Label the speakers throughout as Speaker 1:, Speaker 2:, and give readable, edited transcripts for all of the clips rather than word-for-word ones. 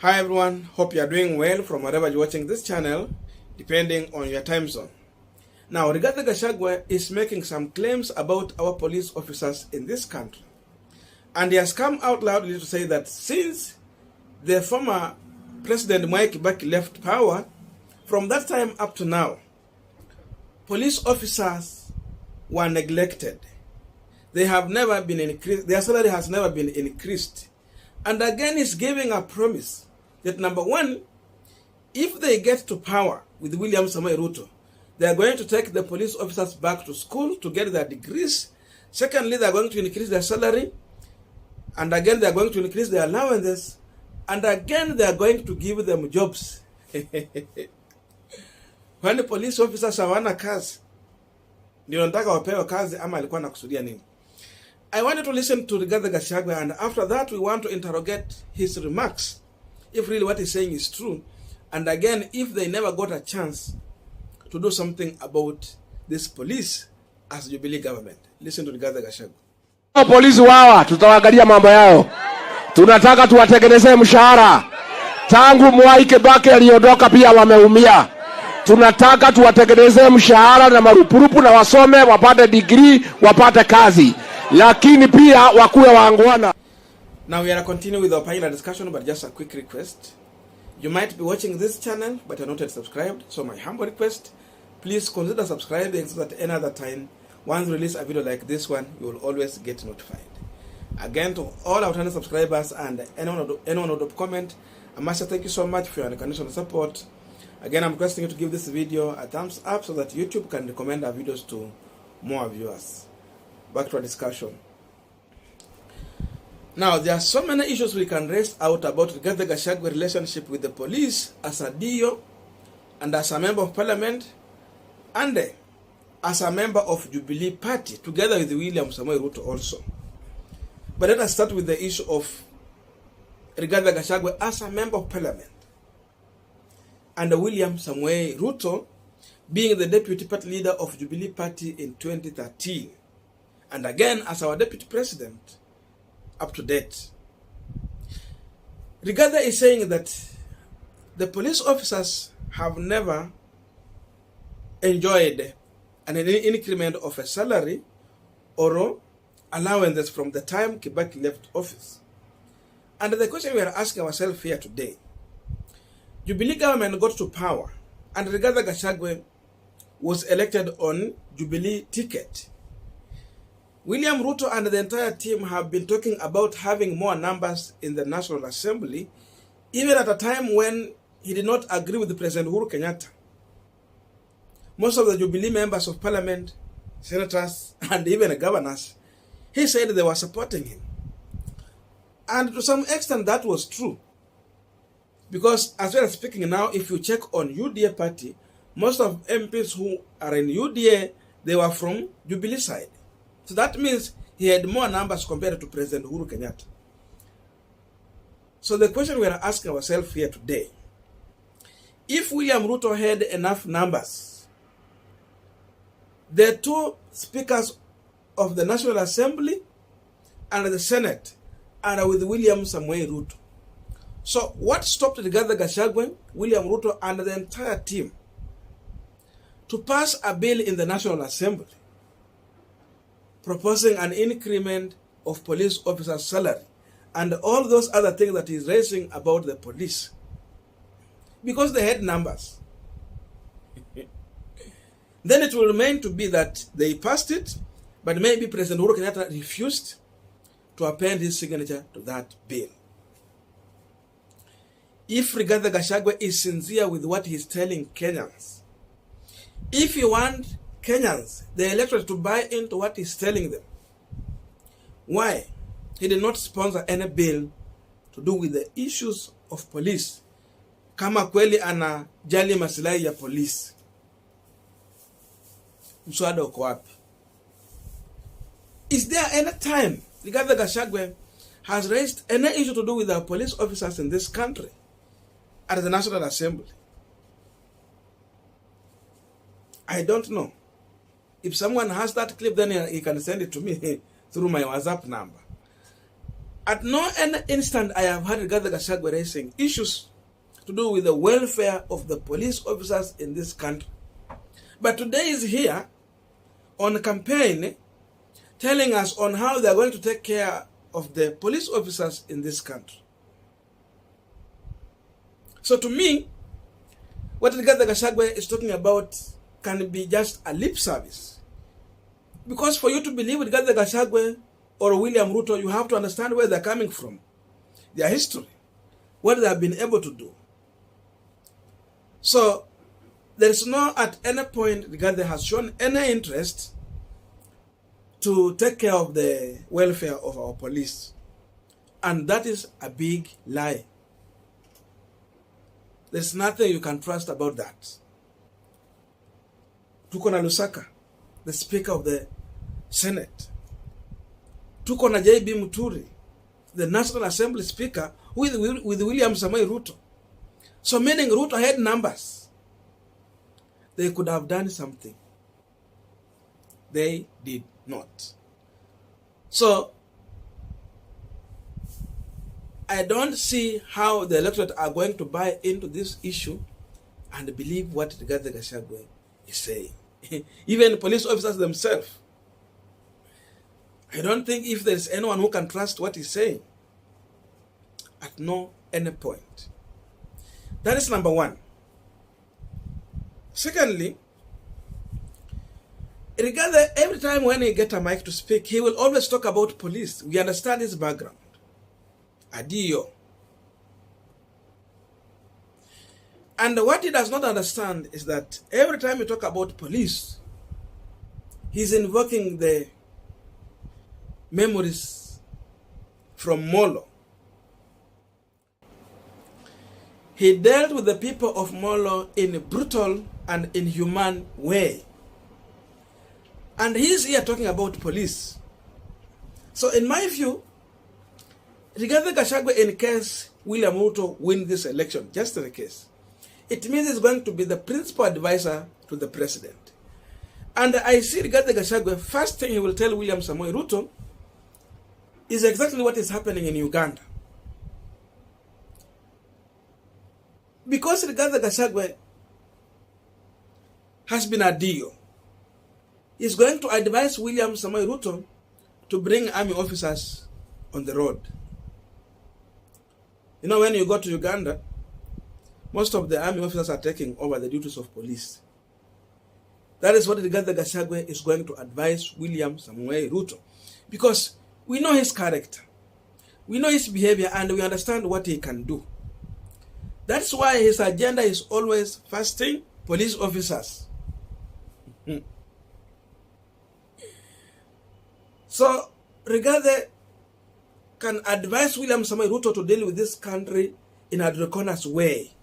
Speaker 1: Hi everyone, hope you are doing well from wherever you're watching this channel, depending on your time zone. Now, Rigathi Gachagua is making some claims about our police officers in this country. And he has come out loudly to say that since the former President Mwai Kibaki left power, from that time up to now, police officers were neglected. They have never been increased, their salary has never been increased. And again, he's giving a promise that number one, if they get to power with William Samoei Ruto, they are going to take the police officers back to school to get their degrees. Secondly, they are going to increase their salary. And again, they are going to increase their allowances. And again, they are going to give them jobs. When the police officers hawana kazi, ndio nataka wapewe kazi ama alikuwa anakusudia nini? I wanted to listen to Rigathi Gachagua, and after that we want to interrogate his remarks, if really what he's saying is true, and again, if they never got a chance to do something about this police as Jubilee government. Listen to Rigathi Gachagua.
Speaker 2: Polisi wawa, tutawaangalia mambo yao. Tunataka tuwatengenezee mshahara. Tangu Mwai Kibaki aliondoka pia wameumia. Tunataka tuwatengenezee mshahara na marupurupu na wasome, wapate degree, wapate kazi. Lakini pia wakuwe waangwana.
Speaker 1: Now we are continuing with our panel discussion, but just a quick request. You might be watching this channel, but you're not yet subscribed. So my humble request, please consider subscribing so that any other time, once we release a video like this one, you will always get notified. Again, to all our channel subscribers and anyone who would comment, I must say thank you so much for your unconditional support. Again, I'm requesting you to give this video a thumbs up so that YouTube can recommend our videos to more viewers. Back to our discussion. Now, there are so many issues we can raise out about Rigathi Gachagua's relationship with the police as a DO and as a member of parliament and as a member of Jubilee party together with William Samoei Ruto also. But let us start with the issue of Rigathi Gachagua as a member of parliament and William Samoei Ruto being the deputy party leader of Jubilee party in 2013 and again as our deputy president up to date. Rigathi is saying that the police officers have never enjoyed an increment of a salary or allowances from the time Kibaki left office. And the question we are asking ourselves here today, Jubilee government got to power and Rigathi Gachagua was elected on Jubilee ticket. William Ruto and the entire team have been talking about having more numbers in the National Assembly, even at a time when he did not agree with President Uhuru Kenyatta. Most of the Jubilee members of parliament, senators, and even governors, he said they were supporting him. And to some extent that was true. Because as we are speaking now, if you check on UDA party, most of MPs who are in UDA, they were from Jubilee side. So that means he had more numbers compared to President Uhuru Kenyatta. So the question we are asking ourselves here today, if William Ruto had enough numbers, the two speakers of the National Assembly and the Senate are with William Samoei Ruto. So what stopped Rigathi Gachagua, William Ruto, and the entire team to pass a bill in the National Assembly proposing an increment of police officers' salary and all those other things that he's raising about the police? Because they had numbers. Then it will remain to be that they passed it, but maybe President Uhuru Kenyatta refused to append his signature to that bill. If Rigathi Gachagua is sincere with what he's telling Kenyans, if you want Kenyans, the electorate, to buy into what he's telling them, why he did not sponsor any bill to do with the issues of police? Kama kweli anajali maslahi ya police, mswada uko wapi? Is there any time Rigathi Gachagua has raised any issue to do with the police officers in this country at the National Assembly? I don't know. If someone has that clip, then he can send it to me through my WhatsApp number. At no instant I have heard Rigathi Gachagua raising issues to do with the welfare of the police officers in this country. But today is here on a campaign telling us on how they are going to take care of the police officers in this country. So to me, what Rigathi Gachagua is talking about can be just a lip service. Because for you to believe Rigathi Gachagua or William Ruto, you have to understand where they're coming from, their history, what they have been able to do. So there is no at any point Rigathi has shown any interest to take care of the welfare of our police. And that is a big lie. There's nothing you can trust about that. Tuko na Lusaka, the Speaker of the Senate. Tuko na JB Muturi, the National Assembly Speaker, with William Samoei Ruto. So meaning Ruto had numbers. They could have done something. They did not. So I don't see how the electorate are going to buy into this issue and believe what Rigathi Gachagua is saying. Even police officers themselves. I don't think if there's anyone who can trust what he's saying at any point. That is number one. Secondly, Rigathi, every time when he gets a mic to speak, he will always talk about police. We understand his background. Adio. And what he does not understand is that every time you talk about police, he's invoking the memories from Molo. He dealt with the people of Molo in a brutal and inhuman way. And he's here talking about police. So in my view, Rigathi Gachagua, in case William Ruto win this election, just in case, it means he's going to be the principal advisor to the president. And I see Rigathi Gachagua, first thing he will tell William Samoei Ruto is exactly what is happening in Uganda. Because Rigathi Gachagua has been a deal, he's going to advise William Samoei Ruto to bring army officers on the road. You know, when you go to Uganda, most of the army officers are taking over the duties of police. That is what Rigathi Gachagua is going to advise William Samoei Ruto. Because we know his character, we know his behavior, and we understand what he can do. That's why his agenda is always fasting police officers. So Rigathi can advise William Samoei Ruto to deal with this country in a draconian way,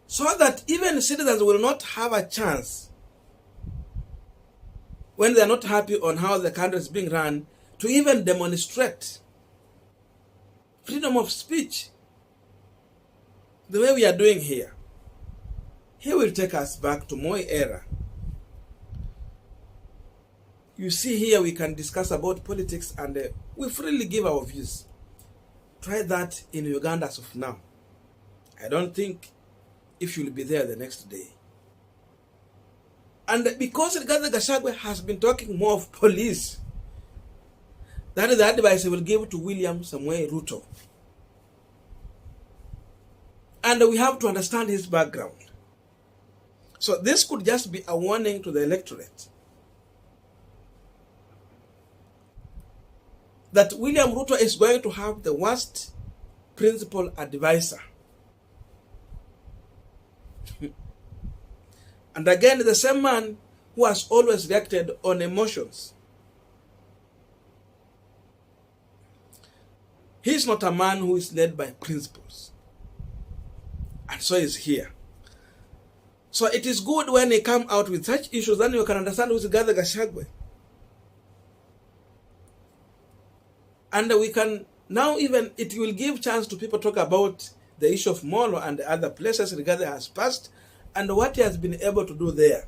Speaker 1: so that even citizens will not have a chance, when they are not happy on how the country is being run, to even demonstrate freedom of speech the way we are doing here. He will take us back to Moi era. You see, here we can discuss about politics and we freely give our views. Try that in Uganda as of now. I don't think if you'll be there the next day. And because Rigathi Gachagua has been talking more of police, that is the advice he will give to William Samoei Ruto. And we have to understand his background. So this could just be a warning to the electorate that William Ruto is going to have the worst principal advisor. And again, the same man who has always reacted on emotions. He is not a man who is led by principles. And so is here. So it is good when they come out with such issues, then you can understand who's Rigathi Gachagua. And we can now even, it will give chance to people to talk about the issue of Molo and the other places Rigathi has passed and what he has been able to do there.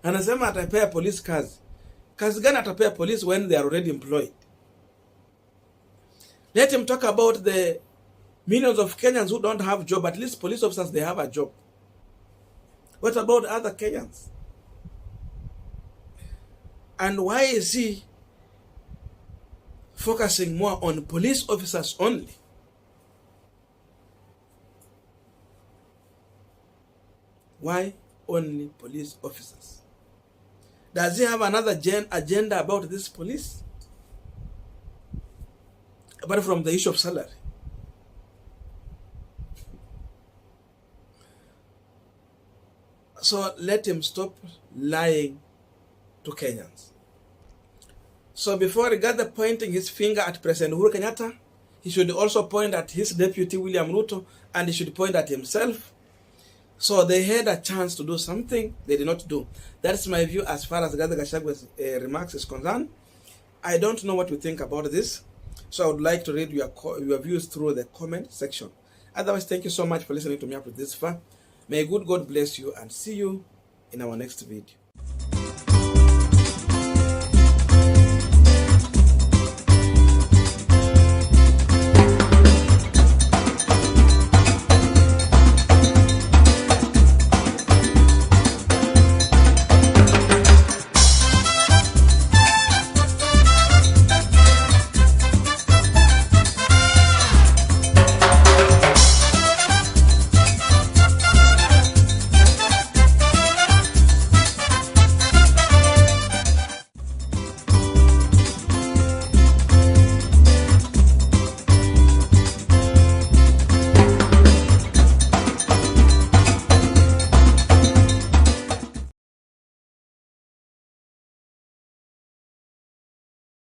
Speaker 1: Anasema atapea police cars. Kazi gani atapea police when they are already employed? Let him talk about the millions of Kenyans who don't have job. At least police officers, they have a job. What about other Kenyans? And why is he focusing more on police officers only? Why only police officers? Does he have another agenda about this police? Apart from the issue of salary. So let him stop lying to Kenyans. So before Rigathi pointing his finger at President Uhuru Kenyatta, he should also point at his deputy William Ruto, and he should point at himself. So they had a chance to do something, they did not do. That's my view as far as Rigathi Gachagua's remarks is concerned. I don't know what you think about this, so I would like to read your views through the comment section. Otherwise, thank you so much for listening to me up to this far. May good God bless you, and see you in our next video.